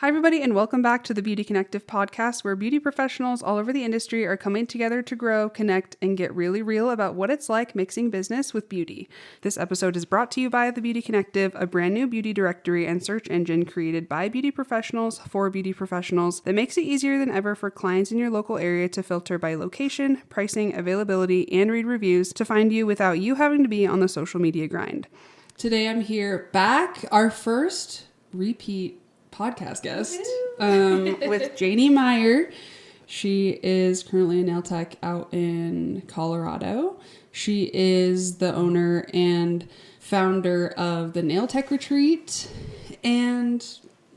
Hi, everybody, and welcome back to the Beauty Connective podcast, where beauty professionals all over the industry are coming together to grow, connect, and get really real about what it's like mixing business with beauty. This episode is brought to you by the Beauty Connective, a brand new beauty directory and search engine created by beauty professionals for beauty professionals that makes it easier than ever for clients in your local area to filter by location, pricing, availability, and read reviews to find you without you having to be on the social media grind. Today I'm here back, our first repeat podcast guest with Jaynee Meyer. She is currently a nail tech out in Colorado. She is the owner and founder of the Nail Tech Retreat, and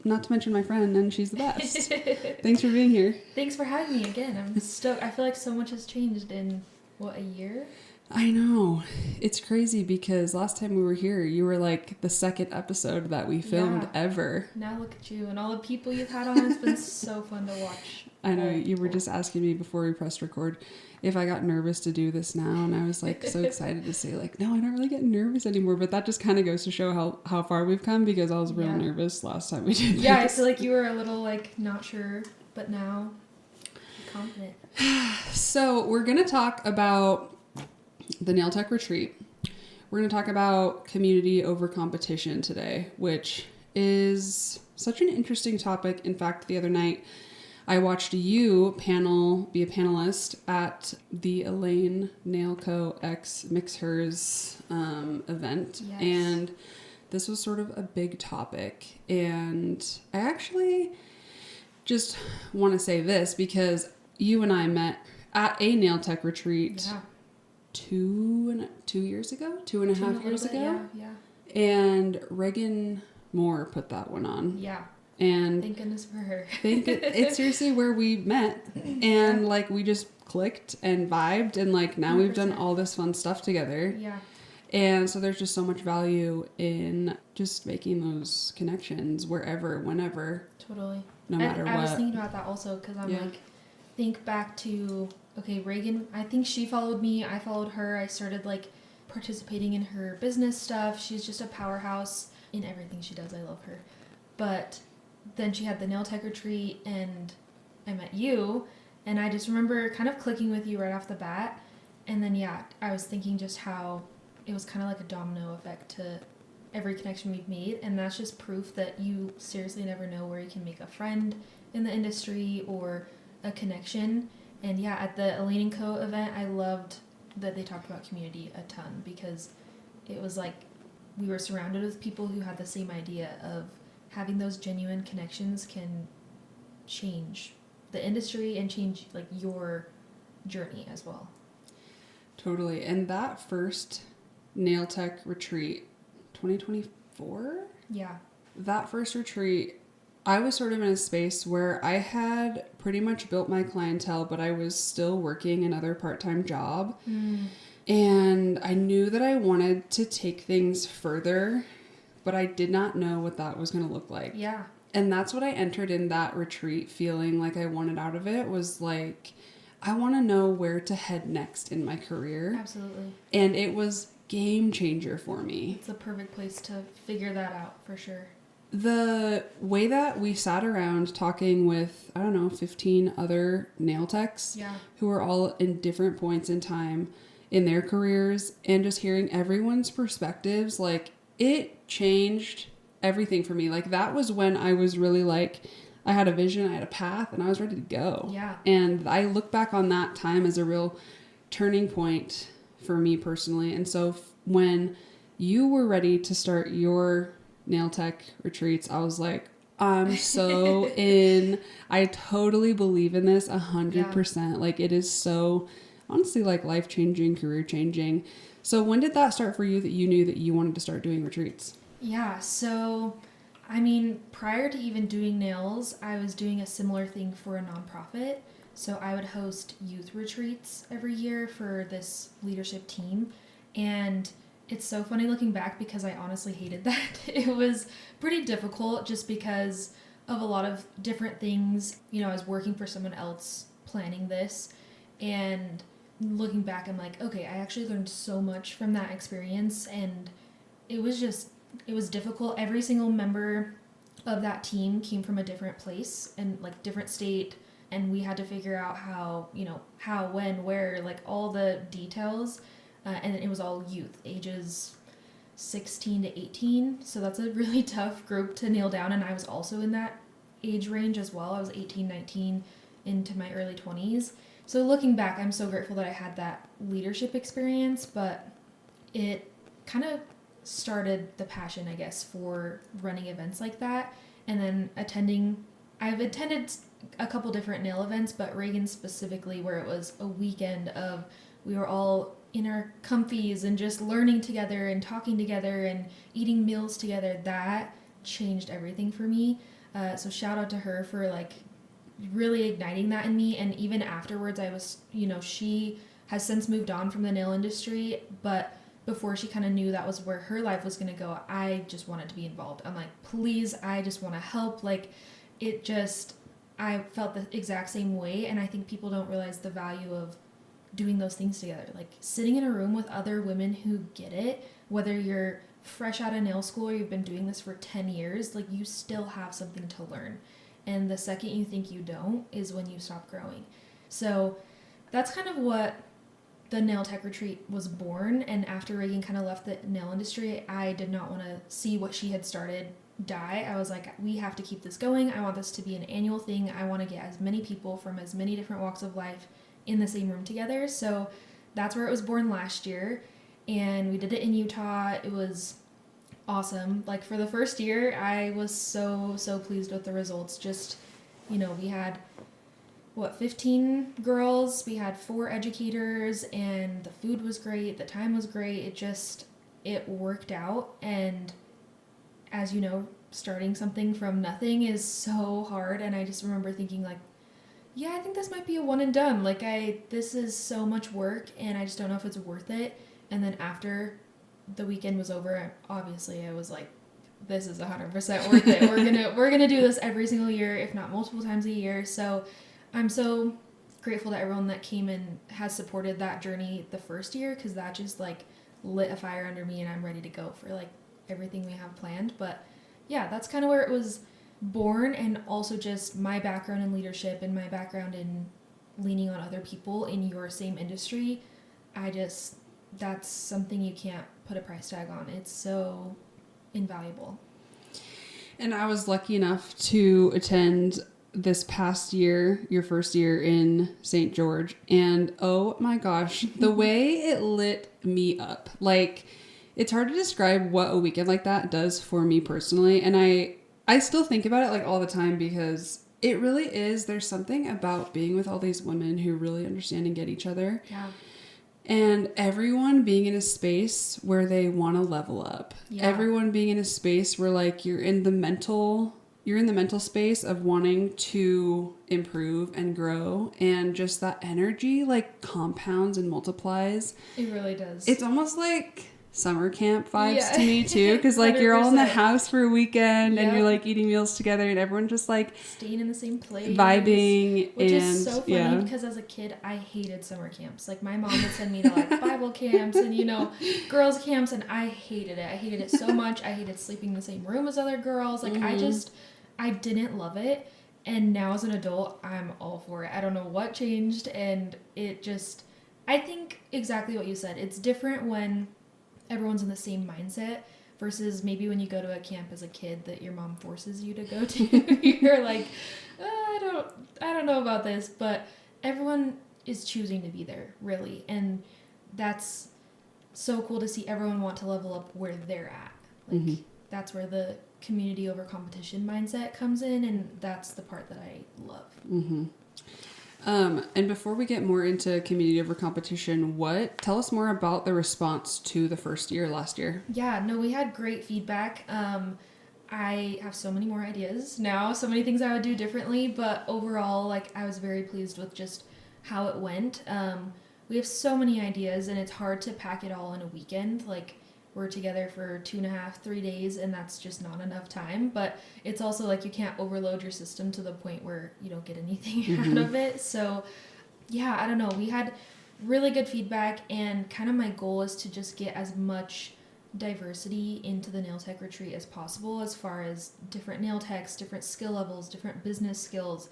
not to mention my friend, and she's the best. Thanks for being here. Thanks for having me again. I'm stoked. I feel like so much has changed in, a year? I know. It's crazy because last time we were here, you were like the second episode that we filmed ever. Now look at you and all the people you've had on. It's been so fun to watch. I know. You were just asking me before we pressed record if I got nervous to do this now. And I was like so excited to say like, no, I don't really get nervous anymore. But that just kind of goes to show how far we've come, because I was real nervous last time we did this. Yeah, I feel like you were a little like not sure, but now you're confident. So we're going to talk about the Nail Tech Retreat. We're going to talk about community over competition today, which is such an interesting topic. In fact, the other night I watched you be a panelist at the Elaine Nail Co. X Mix Hers event. Yes. And this was sort of a big topic. And I actually just want to say this because you and I met at a Nail Tech Retreat. Yeah. 2 years ago, 2.5 years ago. Yeah. And Reagan Moore put that one on. Yeah. And thank goodness for her. It's seriously where we met, and like we just clicked and vibed, and like now 100%. We've done all this fun stuff together. Yeah. And so there's just so much value in just making those connections wherever, whenever. Totally. No matter what. I was thinking about that also because I'm like, think back to, okay, Reagan, I think she followed me. I followed her. I started like participating in her business stuff. She's just a powerhouse in everything she does. I love her. But then she had the Nail Tech Retreat and I met you. And I just remember kind of clicking with you right off the bat. And then, I was thinking just how it was kind of like a domino effect to every connection we've made. And that's just proof that you seriously never know where you can make a friend in the industry or a connection. And at the Elaine & Co. event, I loved that they talked about community a ton, because it was like we were surrounded with people who had the same idea of having those genuine connections can change the industry and change like your journey as well. Totally. And that first Nail Tech Retreat, 2024? Yeah. That first retreat, I was sort of in a space where I had pretty much built my clientele, but I was still working another part-time job. And I knew that I wanted to take things further, but I did not know what that was going to look like. Yeah. And that's what I entered in that retreat feeling like I wanted out of it, was like, I want to know where to head next in my career. Absolutely. And it was game changer for me. It's a perfect place to figure that out for sure. The way that we sat around talking with, 15 other nail techs who are all in different points in time in their careers, and just hearing everyone's perspectives, like it changed everything for me. Like that was when I was really like, I had a vision, I had a path, and I was ready to go. Yeah. And I look back on that time as a real turning point for me personally. And so when you were ready to start your nail tech retreats, I was like, I'm so in. I totally believe in this 100%. Like it is so honestly like life-changing, career-changing. So when did that start for you that you knew that you wanted to start doing retreats? Yeah, so prior to even doing nails, I was doing a similar thing for a nonprofit. So I would host youth retreats every year for this leadership team. And it's so funny looking back because I honestly hated that. It was pretty difficult just because of a lot of different things. I was working for someone else planning this, and looking back, I'm like, okay, I actually learned so much from that experience, and it was difficult. Every single member of that team came from a different place and like different state, and we had to figure out how, how, when, where, like all the details, and it was all youth, ages 16 to 18, so that's a really tough group to nail down, and I was also in that age range as well. I was 18, 19 into my early 20s. So looking back, I'm so grateful that I had that leadership experience, but it kind of started the passion, I guess, for running events like that. And then I've attended a couple different nail events, but Reagan specifically, where it was a weekend of, we were all in our comfies and just learning together and talking together and eating meals together. That changed everything for me. So shout out to her for like really igniting that in me. And even afterwards, I was, she has since moved on from the nail industry, but before she kind of knew that was where her life was going to go, I just wanted to be involved. I'm like, please, I just want to help. Like, I felt the exact same way. And I think people don't realize the value of doing those things together. Like sitting in a room with other women who get it, whether you're fresh out of nail school or you've been doing this for 10 years, like you still have something to learn. And the second you think you don't is when you stop growing. So that's kind of what the nail tech retreat was born. And after Reagan kind of left the nail industry, I did not want to see what she had started die. I was like, we have to keep this going. I want this to be an annual thing. I want to get as many people from as many different walks of life in the same room together. So that's where it was born last year. And we did it in Utah. It was awesome. Like for the first year, I was so pleased with the results. Just, we had 15 girls, we had 4 educators, and the food was great, the time was great. It worked out. And as you know, starting something from nothing is so hard. And I just remember thinking like, yeah, I think this might be a one and done. Like this is so much work and I just don't know if it's worth it. And then after the weekend was over, obviously I was like, this is 100% worth it. We're gonna do this every single year, if not multiple times a year. So I'm so grateful to everyone that came and has supported that journey the first year, because that just like lit a fire under me and I'm ready to go for like everything we have planned. But yeah, that's kind of where it was born, and also just my background in leadership and my background in leaning on other people in your same industry. That's something you can't put a price tag on. It's so invaluable. And I was lucky enough to attend this past year, your first year in St. George, and oh my gosh, the way it lit me up. Like, it's hard to describe what a weekend like that does for me personally, and I still think about it like all the time, because it really is, there's something about being with all these women who really understand and get each other. Yeah. And everyone being in a space where they want to level up. Yeah. Everyone being in a space where like you're in the mental space of wanting to improve and grow, and just that energy like compounds and multiplies. It really does. It's almost like summer camp vibes to me too, because like you're all in the house for a weekend and you're like eating meals together and everyone just like staying in the same place, vibing, which is so funny because as a kid I hated summer camps. Like my mom would send me to like Bible camps and girls camps, and I hated it so much. I hated sleeping in the same room as other girls. Like I didn't love it. And now as an adult I'm all for it. I don't know what changed, and I think exactly what you said. It's different when everyone's in the same mindset versus maybe when you go to a camp as a kid that your mom forces you to go to. You're like, I don't know about this, but everyone is choosing to be there, really. And that's so cool to see everyone want to level up where they're at. Like that's where the community over competition mindset comes in, and that's the part that I love. And before we get more into community over competition, tell us more about the response to the first year last year. Yeah, no, we had great feedback. I have so many more ideas now, so many things I would do differently, but overall, like, I was very pleased with just how it went. We have so many ideas, and it's hard to pack it all in a weekend. Like, we're together for 2.5, 3 days, and that's just not enough time. But it's also like you can't overload your system to the point where you don't get anything out of it. So yeah, I don't know. We had really good feedback, and kind of my goal is to just get as much diversity into the nail tech retreat as possible, as far as different nail techs, different skill levels, different business skills.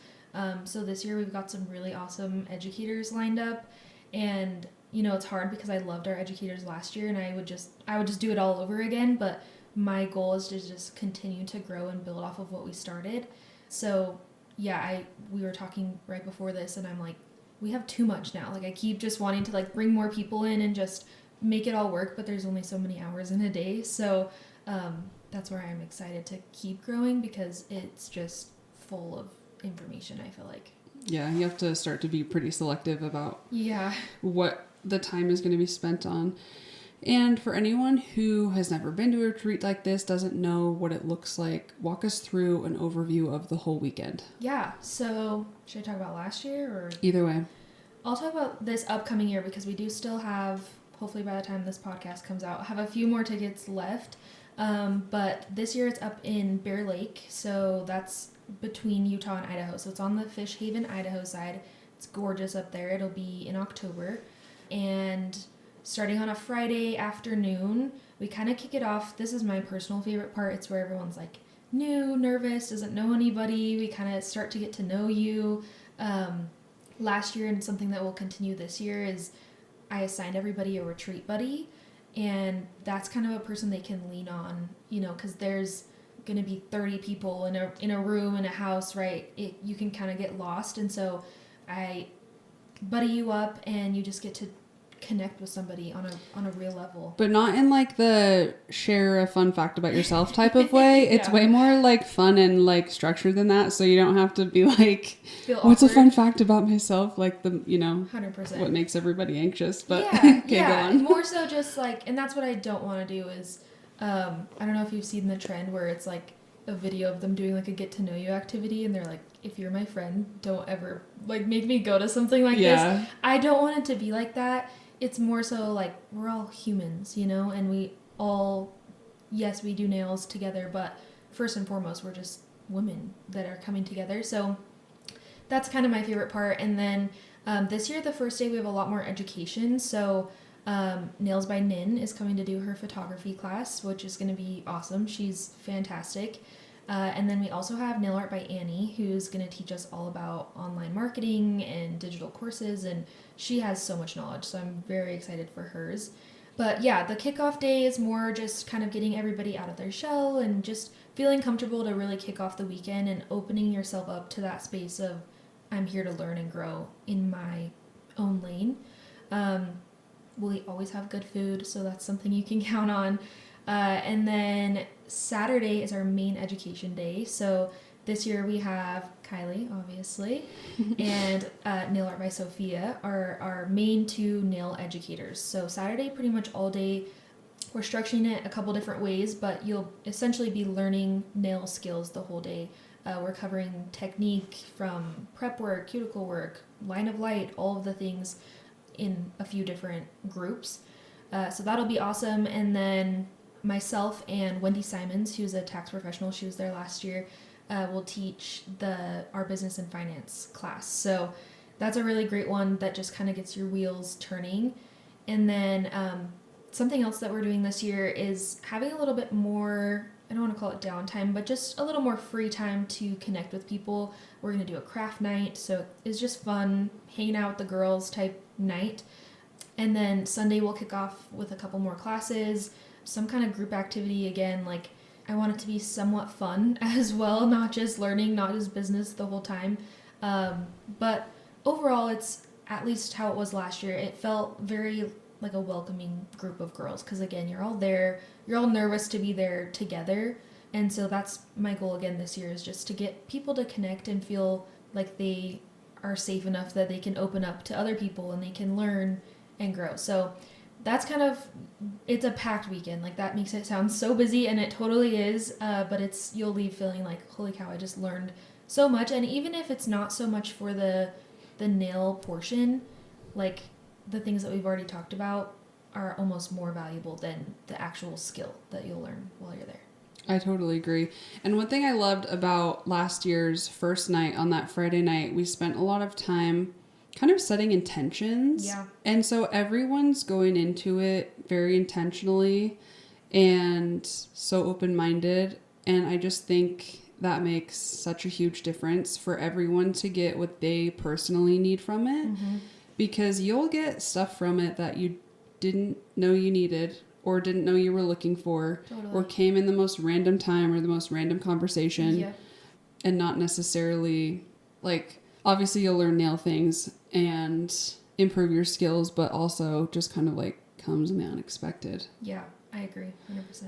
So this year we've got some really awesome educators lined up, and you know, it's hard because I loved our educators last year and I would just do it all over again, but my goal is to just continue to grow and build off of what we started. So yeah, we were talking right before this and I'm like, we have too much now. Like I keep just wanting to like bring more people in and just make it all work, but there's only so many hours in a day. So that's where I'm excited to keep growing, because it's just full of information, I feel like. Yeah, you have to start to be pretty selective about what the time is going to be spent on. And for anyone who has never been to a retreat like this, doesn't know what it looks like, walk us through an overview of the whole weekend. Yeah, so should I talk about last year or? Either way. I'll talk about this upcoming year, because we do still have, hopefully by the time this podcast comes out, have a few more tickets left. But this year it's up in Bear Lake, so that's between Utah and Idaho. So it's on the Fish Haven, Idaho side. It's gorgeous up there. It'll be in October. And starting on a Friday afternoon, we kind of kick it off. This is my personal favorite part. It's where everyone's like new, nervous, doesn't know anybody. We kind of start to get to know you. Last year, and something that will continue this year, is I assigned everybody a retreat buddy. And that's kind of a person they can lean on, you know, because there's going to be 30 people in a room, in a house, right? You can kind of get lost. And so I buddy you up and you just get to connect with somebody on a real level. But not in like the share a fun fact about yourself type of way. It's way more like fun and like structured than that. So you don't have to be like, what's a fun fact about myself? Like 100%. What makes everybody anxious. But go on. More so just like, and that's what I don't want to do is, I don't know if you've seen the trend where it's like a video of them doing like a get to know you activity and they're like, if you're my friend, don't ever like make me go to something like this. I don't want it to be like that. It's more so like we're all humans, you know, and we all, yes, we do nails together, but first and foremost, we're just women that are coming together. So that's kind of my favorite part. And then this year, the first day, we have a lot more education. So Nails by Nin is coming to do her photography class, which is going to be awesome. She's fantastic. And then we also have Nail Art by Annie, who's going to teach us all about online marketing and digital courses, and she has so much knowledge, so I'm very excited for hers. But yeah, the kickoff day is more just kind of getting everybody out of their shell and just feeling comfortable to really kick off the weekend and opening yourself up to that space of, I'm here to learn and grow in my own lane. We always have good food, so that's something you can count on. And then Saturday is our main education day. So this year we have Kylie, obviously, and Nail Art by Sophia are our main two nail educators. So Saturday, pretty much all day, we're structuring it a couple different ways, but you'll essentially be learning nail skills the whole day. We're covering technique from prep work, cuticle work, line of light, all of the things in a few different groups. So that'll be awesome. And then myself and Wendy Simons, who's a tax professional, she was there last year, will teach our business and finance class. So that's a really great one that just kind of gets your wheels turning. And then something else that we're doing this year is having a little bit more, I don't want to call it downtime, but just a little more free time to connect with people. We're going to do a craft night, so it's just fun, hanging out with the girls type night. And then Sunday we'll kick off with a couple more classes, some kind of group activity again. Like, I want it to be somewhat fun as well, not just learning, not just business the whole time. But overall, it's at least how it was last year. It felt very like a welcoming group of girls, because again, you're all there, you're all nervous to be there together. And so that's my goal again this year, is just to get people to connect and feel like they are safe enough that they can open up to other people and they can learn and grow. So that's kind of, it's a packed weekend. Like, that makes it sound so busy, and it totally is, but you'll leave feeling like, holy cow, I just learned so much. And even if it's not so much for the nail portion, like the things that we've already talked about are almost more valuable than the actual skill that you'll learn while you're there. I totally agree. And one thing I loved about last year's first night, on that Friday night, we spent a lot of time kind of setting intentions. Yeah. And so everyone's going into it very intentionally. and so open-minded. And I just think that makes such a huge difference for everyone to get what they personally need from it. Mm-hmm. Because you'll get stuff from it that you didn't know you needed or didn't know you were looking for. Totally. Or came in the most random time or the most random conversation. Yep. And not necessarily, like, obviously you'll learn nail things and improve your skills, but also just kind of like comes in the unexpected. Yeah, I agree 100%.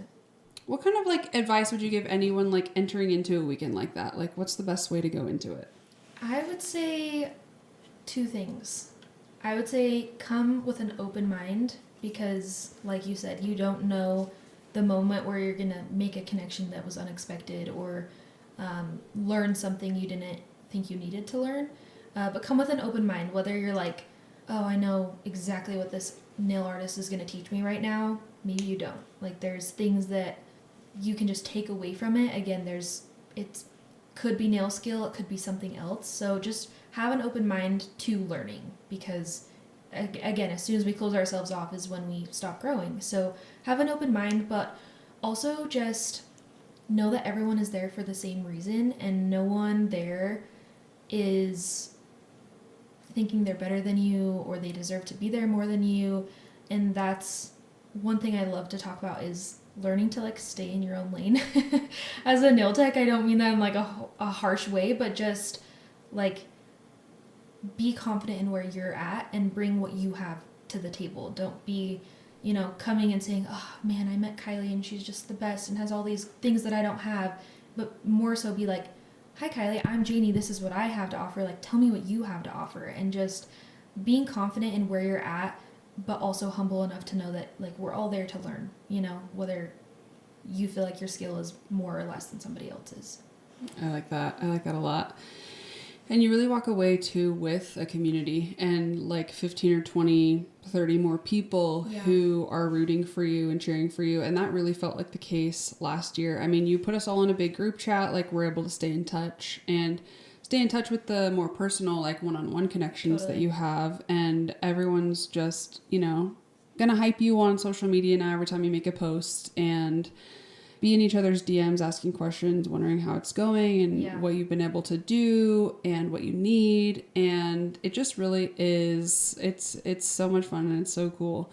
What kind of like advice would you give anyone like entering into a weekend like that? Like, what's the best way to go into it? I would say 2 things. I would say come with an open mind because, like you said, you don't know the moment where you're going to make a connection that was unexpected or learn something you didn't think you needed to learn. But come with an open mind, whether you're like, oh, I know exactly what this nail artist is going to teach me right now. Maybe you don't. Like, there's things that you can just take away from it. Again, it could be nail skill, it could be something else. So just have an open mind to learning because, again, as soon as we close ourselves off is when we stop growing. So have an open mind, but also just know that everyone is there for the same reason and no one there is thinking they're better than you or they deserve to be there more than you. And that's one thing I love to talk about is learning to like stay in your own lane. As a nail tech, I don't mean that in like a harsh way, but just like be confident in where you're at and bring what you have to the table. Don't be, coming and saying, oh man, I met Kylie and she's just the best and has all these things that I don't have. But more so be like, hi Kylie, I'm Jaynee, this is what I have to offer. Like, tell me what you have to offer. And just being confident in where you're at, but also humble enough to know that like we're all there to learn, whether you feel like your skill is more or less than somebody else's. I like that a lot. And you really walk away too with a community and like 15 or 20, 30 more people who are rooting for you and cheering for you. And that really felt like the case last year. I mean, you put us all in a big group chat, like we're able to stay in touch with the more personal, like one-on-one connections that you have. And everyone's just, gonna hype you on social media now every time you make a post and be in each other's DMs asking questions, wondering how it's going and what you've been able to do and what you need. And it just really is, it's so much fun and it's so cool.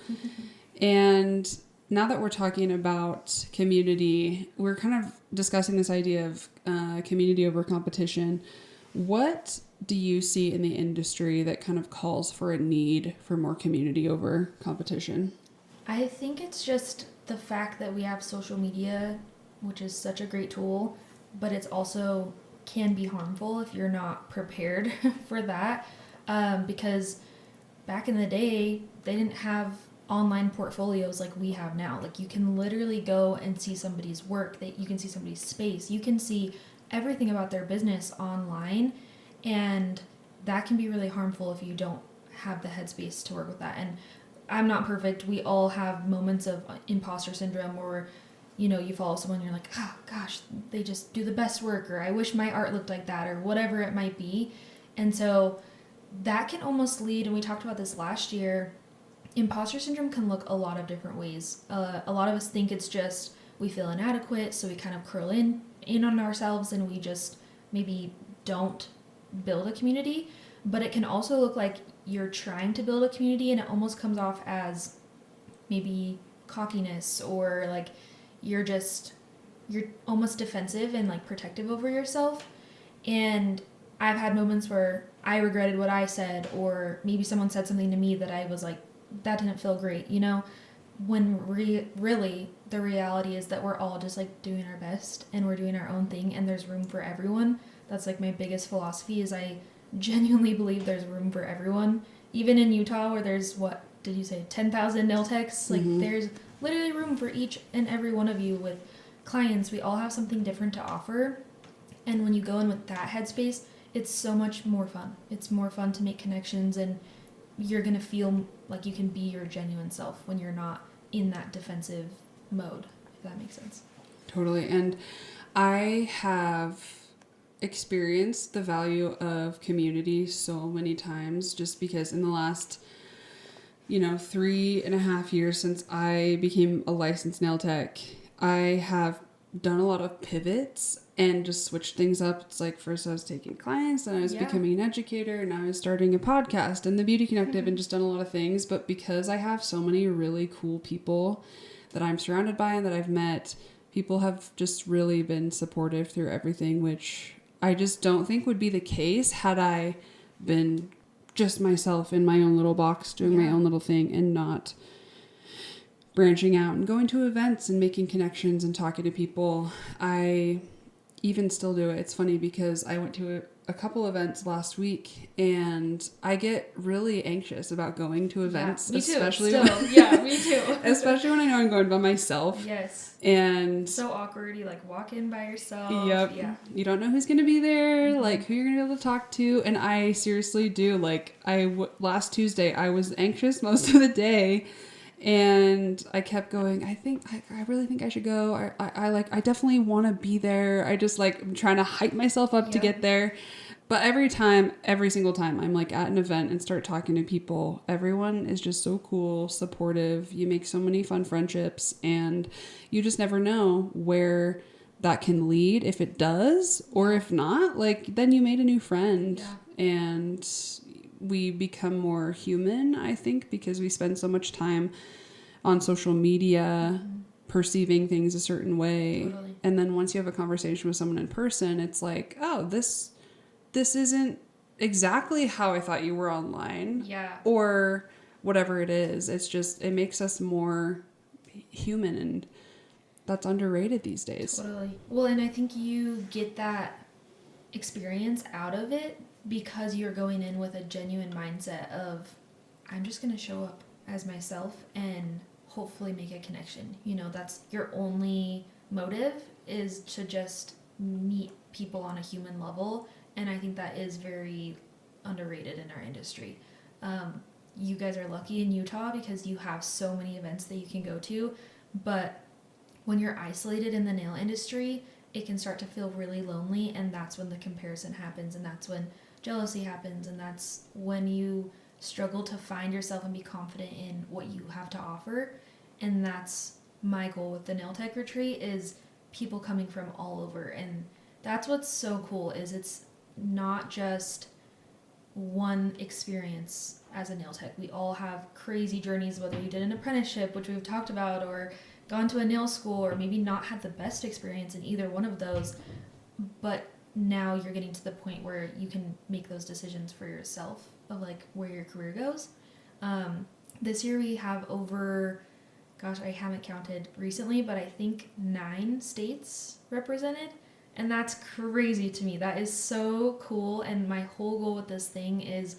And now that we're talking about community, we're kind of discussing this idea of community over competition. What do you see in the industry that kind of calls for a need for more community over competition? I think it's just the fact that we have social media, which is such a great tool, but it's also can be harmful if you're not prepared for that. Because back in the day, they didn't have online portfolios like we have now. Like you can literally go and see somebody's work, that you can see somebody's space, you can see everything about their business online, and that can be really harmful if you don't have the headspace to work with that. And I'm not perfect. We all have moments of imposter syndrome or, you follow someone and you're like, oh gosh, they just do the best work, or I wish my art looked like that, or whatever it might be. And so that can almost lead, and we talked about this last year, imposter syndrome can look a lot of different ways. A lot of us think it's just we feel inadequate, so we kind of curl in on ourselves and we just maybe don't build a community. But it can also look like you're trying to build a community and it almost comes off as maybe cockiness, or like you're almost defensive and like protective over yourself. And I've had moments where I regretted what I said, or maybe someone said something to me that I was like, that didn't feel great, when really the reality is that we're all just like doing our best and we're doing our own thing and there's room for everyone. That's like my biggest philosophy, is I genuinely believe there's room for everyone. Even in Utah, where there's, what did you say, 10,000 nail techs? Like there's literally room for each and every one of you. With clients, we all have something different to offer. And when you go in with that headspace, it's so much more fun. It's more fun to make connections, and you're going to feel like you can be your genuine self when you're not in that defensive mode, if that makes sense. Totally. And I have experienced the value of community so many times, just because in the last 3.5 years since I became a licensed nail tech, I have done a lot of pivots and just switched things up. It's like first I was taking clients, then I was becoming an educator, and now I was starting a podcast and the Beauty Connective and just done a lot of things. But because I have so many really cool people that I'm surrounded by and that I've met, people have just really been supportive through everything, which I just don't think would be the case had I been just myself in my own little box doing my own little thing and not branching out and going to events and making connections and talking to people. I even still do it. It's funny because I went to a couple events last week and I get really anxious about going to events. Me especially too. Still. Me too. Especially when I know I'm going by myself. Yes. And so awkward. You like walk in by yourself. Yep. Yeah. You don't know who's going to be there, like who you're going to be able to talk to. And I seriously do. Like last Tuesday, I was anxious most of the day. And I kept going, I really think I should go. I definitely want to be there. I just I'm trying to hype myself up to get there. But every single time I'm like at an event and start talking to people, everyone is just so cool, supportive. You make so many fun friendships and you just never know where that can lead. If it does, or if not, then you made a new friend and we become more human, I think, because we spend so much time on social media perceiving things a certain way. Totally. And then once you have a conversation with someone in person, it's like, oh, this isn't exactly how I thought you were online. Yeah. Or whatever it is. It's just, it makes us more human, and that's underrated these days. Totally. Well, and I think you get that experience out of it because you're going in with a genuine mindset of, I'm just going to show up as myself and hopefully make a connection. That's your only motive, is to just meet people on a human level. And I think that is very underrated in our industry. You guys are lucky in Utah because you have so many events that you can go to. But when you're isolated in the nail industry, it can start to feel really lonely. And that's when the comparison happens. And that's when jealousy happens, and that's when you struggle to find yourself and be confident in what you have to offer. And that's my goal with the nail tech retreat, is people coming from all over. And that's what's so cool, is it's not just one experience as a nail tech. We all have crazy journeys, whether you did an apprenticeship, which we've talked about, or gone to a nail school, or maybe not had the best experience in either one of those, but now you're getting to the point where you can make those decisions for yourself of where your career goes. This year we have over, I haven't counted recently, but I think 9 states represented. And that's crazy to me. That is so cool. And my whole goal with this thing is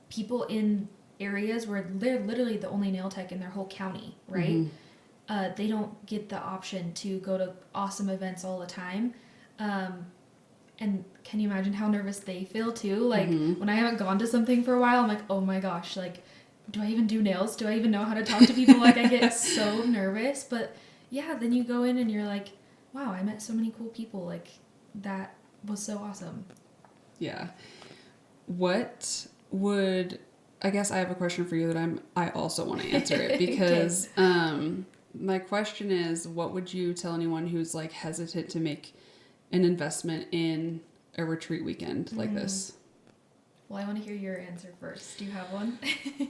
people in areas where they're literally the only nail tech in their whole county, right? They don't get the option to go to awesome events all the time. And can you imagine how nervous they feel too? When I haven't gone to something for a while, I'm like, oh my gosh, do I even do nails? Do I even know how to talk to people? I get so nervous. But yeah, then you go in and you're like, wow, I met so many cool people. That was so awesome. Yeah. I guess I have a question for you that I also want to answer it, because my question is, what would you tell anyone who's hesitant to make an investment in a retreat weekend like this? Well, I want to hear your answer first. Do you have one?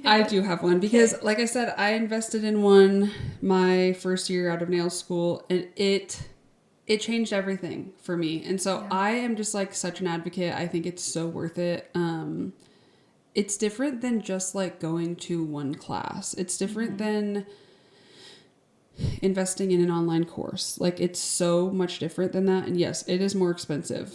I do have one, because like I said, I invested in one my first year out of nail school, and it changed everything for me. And so I am just such an advocate. I think it's so worth it. It's different than just going to one class. It's different than investing in an online course. It's so much different than that. And yes, it is more expensive.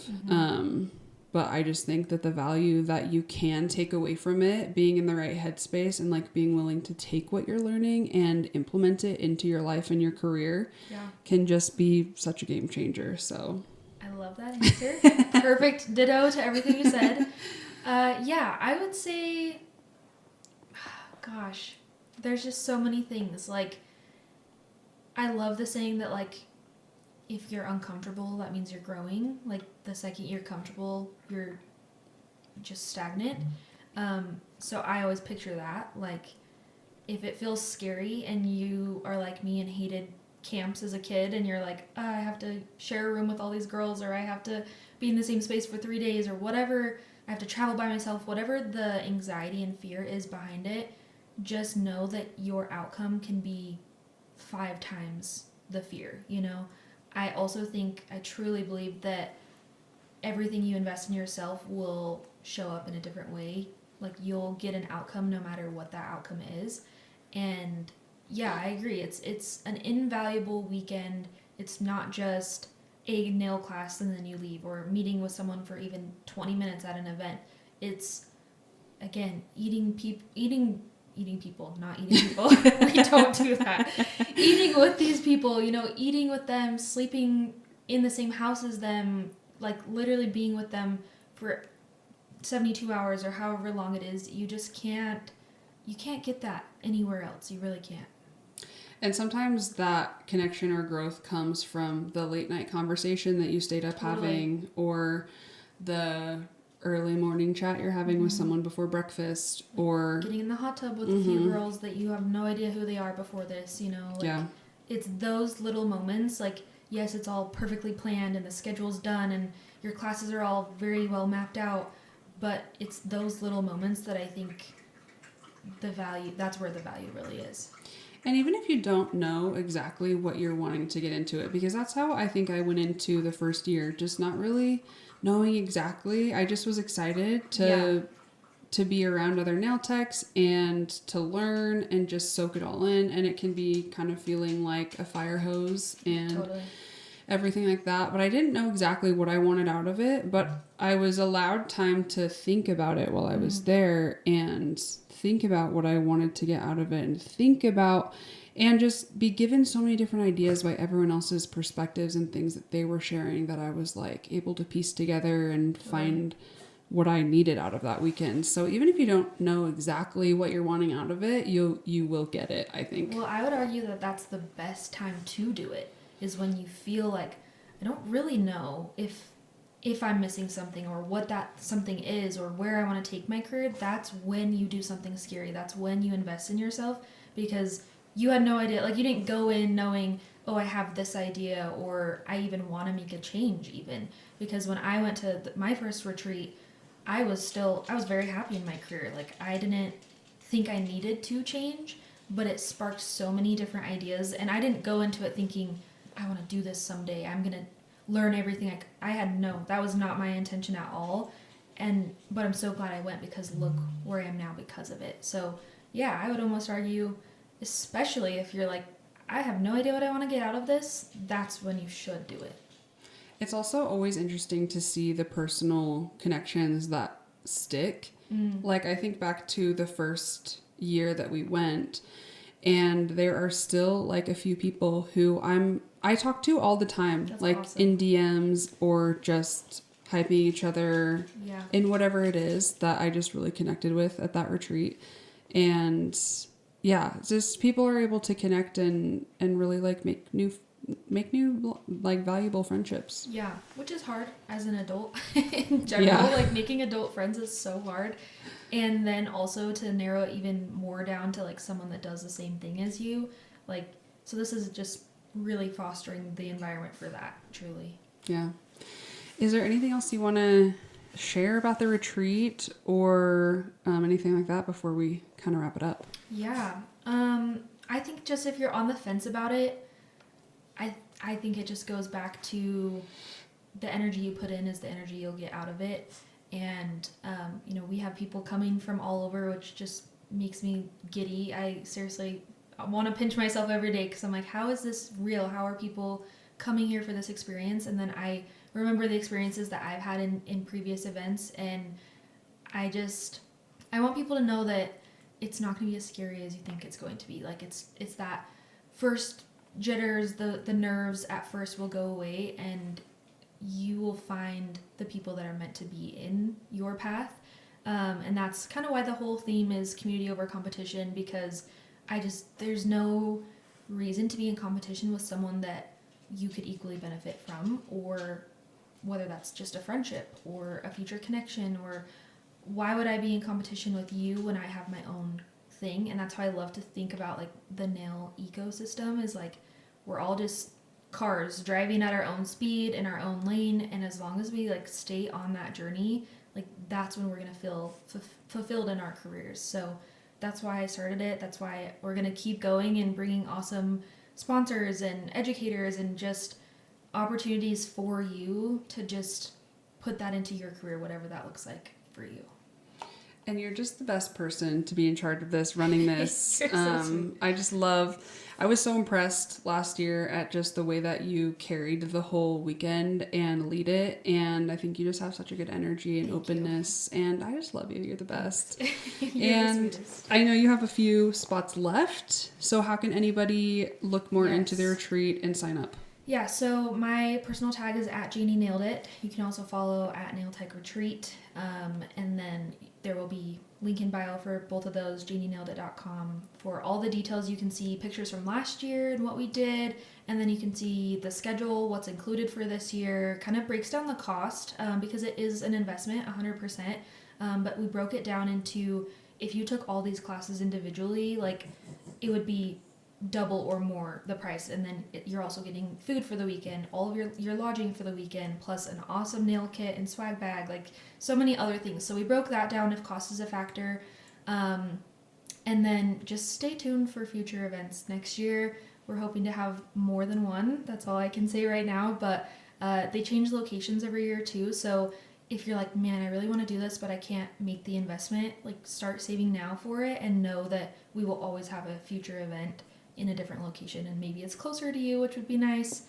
But I just think that the value that you can take away from it, being in the right headspace and being willing to take what you're learning and implement it into your life and your career, can just be such a game changer. So I love that answer. Perfect ditto to everything you said. I would say, gosh, there's just so many things. I love the saying that if you're uncomfortable, that means you're growing. The second you're comfortable, you're just stagnant. So I always picture that. if it feels scary and you are like me and hated camps as a kid and you're like, oh, I have to share a room with all these girls, or I have to be in the same space for 3 days, or whatever, I have to travel by myself, whatever the anxiety and fear is behind it, just know that your outcome can be 5 times the fear, you know? I also think, I truly believe that everything you invest in yourself will show up in a different way. Like, you'll get an outcome no matter what that outcome is. And yeah, I agree. It's an invaluable weekend. It's not just a nail class and then you leave, or meeting with someone for even 20 minutes at an event. It's, again, eating people, not eating people. We don't do that. Eating with these people, you know, eating with them, sleeping in the same house as them, like literally being with them for 72 hours or however long it is. You just can't get that anywhere else. You really can't. And sometimes that connection or growth comes from the late night conversation that you stayed up having, or the early morning chat you're having with someone before breakfast, or getting in the hot tub with a few girls that you have no idea who they are before this, you know. Like, it's those little moments. Like, yes, it's all perfectly planned and the schedule's done and your classes are all very well mapped out, but it's those little moments that I think that's where the value really is. And even if you don't know exactly what you're wanting to get into it, because that's how I think I went into the first year, just not really knowing exactly. I just was excited to be around other nail techs and to learn and just soak it all in. And it can be kind of feeling like a fire hose and everything like that. But I didn't know exactly what I wanted out of it, but I was allowed time to think about it while I was there, and think about what I wanted to get out of it, and think about and just be given so many different ideas by everyone else's perspectives and things that they were sharing, that I was like able to piece together and find what I needed out of that weekend. So even if you don't know exactly what you're wanting out of it, you will get it, I think. Well, I would argue that that's the best time to do it, is when you feel like, I don't really know if I'm missing something, or what that something is, or where I want to take my career. That's when you do something scary. That's when you invest in yourself, because you had no idea. Like, you didn't go in knowing, oh, I have this idea, or I even want to make a change even. Because when I went to my first retreat, I was very happy in my career. Like, I didn't think I needed to change, but it sparked so many different ideas. And I didn't go into it thinking, I want to do this someday. I'm going to learn everything. That was not my intention at all. But I'm so glad I went, because look where I am now because of it. So yeah, I would almost argue, especially if you're like, I have no idea what I want to get out of this, that's when you should do it. It's also always interesting to see the personal connections that stick. Like, I think back to the first year that we went, and there are still like a few people who I talk to all the time. That's like awesome. In DMs, or just hyping each other in whatever it is that I just really connected with at that retreat. And yeah, just people are able to connect and really like make new like valuable friendships. Yeah, which is hard as an adult in general. Like, making adult friends is so hard. And then also to narrow it even more down to like someone that does the same thing as you. Like, so this is just really fostering the environment for that, truly. Yeah. Is there anything else you want to share about the retreat, or anything like that before we kind of wrap it up? Yeah. I think just if you're on the fence about it, I think it just goes back to the energy you put in is the energy you'll get out of it. And, we have people coming from all over, which just makes me giddy. I seriously want to pinch myself every day, because I'm like, how is this real? How are people coming here for this experience? And then I remember the experiences that I've had in previous events, and I want people to know that it's not going to be as scary as you think it's going to be. Like, it's that first jitters, the nerves at first will go away, and you will find the people that are meant to be in your path. And that's kind of why the whole theme is community over competition, because there's no reason to be in competition with someone that you could equally benefit from, or whether that's just a friendship or a future connection, or why would I be in competition with you when I have my own thing. And that's how I love to think about like the nail ecosystem is like we're all just cars driving at our own speed in our own lane, and as long as we like stay on that journey, like that's when we're gonna feel fulfilled in our careers. So that's why I started it. That's why we're gonna keep going and bringing awesome sponsors and educators and just opportunities for you to just put that into your career, whatever that looks like for you. And you're just the best person to be in charge of this, running this. You're so sweet. I was so impressed last year at just the way that you carried the whole weekend and lead it. And I think you just have such a good energy and openness. And I just love you. You're the best. You're the sweetest. I know you have a few spots left. So how can anybody look more into the retreat and sign up? Yeah, so my personal tag is at Jaynee Nailed It. You can also follow at Nail Tech Retreat. And then there will be link in bio for both of those, JayneeNailedIt.com. For all the details, you can see pictures from last year and what we did. And then you can see the schedule, what's included for this year. Kind of breaks down the cost because it is an investment, 100%. But we broke it down into, if you took all these classes individually, like it would be double or more the price, and then you're also getting food for the weekend, all of your lodging for the weekend, plus an awesome nail kit and swag bag, like so many other things. So we broke that down if cost is a factor, and then just stay tuned for future events next year. We're hoping to have more than one. That's all I can say right now, but they change locations every year too. So if you're like, man, I really want to do this, but I can't make the investment, like start saving now for it and know that we will always have a future event in a different location, and maybe it's closer to you, which would be nice,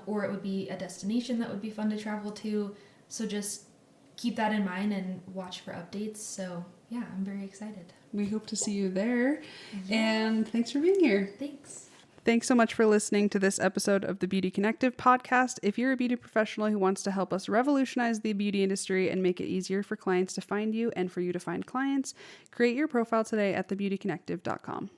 or it would be a destination that would be fun to travel to. So just keep that in mind and watch for updates. So yeah, I'm very excited. We hope to see you there. Yeah. And thanks for being here. Thanks. Thanks so much for listening to this episode of the Beauty Connective podcast. If you're a beauty professional who wants to help us revolutionize the beauty industry and make it easier for clients to find you and for you to find clients, create your profile today at thebeautyconnective.com.